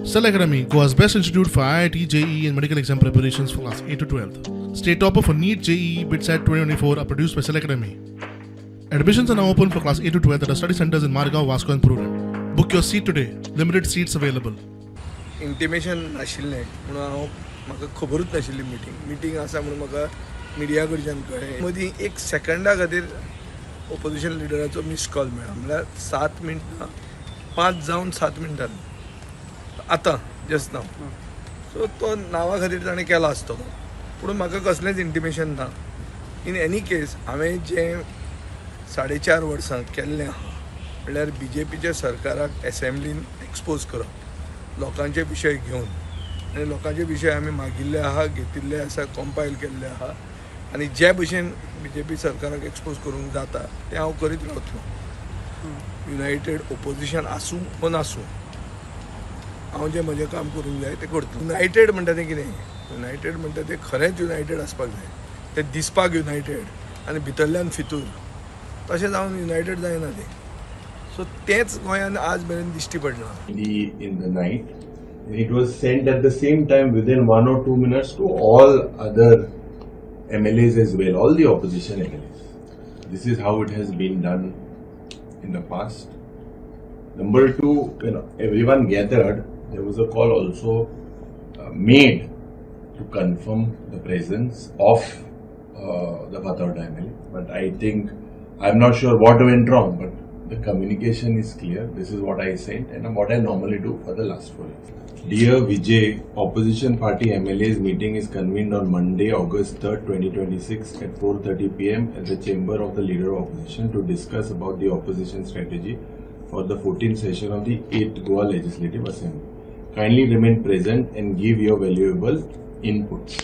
Cell Academy, Goa's best institute for IIT, JEE and medical exam preparations for class 8 to 12th. State topper for NEET, JEE, BITSAT 2024 are produced by Cell Academy. Admissions are now open for class 8 to 12th at our study centers in Margao, Vasco and Prudent. Book your seat today. Limited seats available. Intimation नाशिल्लें म्हणून म्हाका खबरूच नाशिल्ली meeting आसा म्हणून म्हाका media कडच्यान कळ्ळें. मदीं एक सेकंडा खातीर ऑपोजिशन लिडराचो मिस कॉल मेळ्ळा, म्हळ्यार 7 मिनटां 5 जावन 7 मिनटांनी आतां जस्ट नाव. सो तो नांवा खातीर ताणें केला आसतलो, पूण म्हाका कसलेंच इंटिमेशन ना. इन एनी केस हांवें जें 4.5 वर्सां केल्लें आहा म्हणल्यार BJPच्या सरकाराक एसेंब्लीन एक्सपोज करप लोकांचे विशय घेवन, आनी लोकांचे विशय आमी मागिल्ले आहा, घेतिल्ले आसा, कॉम्पायल केल्ले आहा, आनी जे भशेन BJP सरकाराक एक्सपोज करूंक जाता तें हांव करीत रावतलो. युनायटेड ऑपोजिशन आसूं वा नासूं, हांव जें म्हजें काम करूंक जाय तें करतलो. युनायटेड म्हणटा तें कितें? युनायटेड म्हणटा तें खरेंच युनायटेड आसपाक जाय, तें दिसपाक युनायटेड आनी भितरल्यान फितूर. तशें जावन युनायटेड जायना तें. सो तेंच गोंयान आज मेरेन दिश्टी पडना. In the night, it was sent at the same time within 1 or 2 minutes to all other MLAs as well, all the opposition MLAs. This is how it has been done in the past. Number two, everyone gathered. There was a call also made to confirm the presence of the Vatauda MLA. But I think, I'm not sure what went wrong, but the communication is clear. This is what I sent and what I normally do for the last 4 years. Dear Vijay, Opposition Party MLAs meeting is convened on Monday, August 3rd, 2026 at 4:30 p.m. at the chamber of the Leader of Opposition to discuss about the opposition strategy for the 14th session of the 8th Goa Legislative Assembly. Kindly remain present and give your valuable inputs.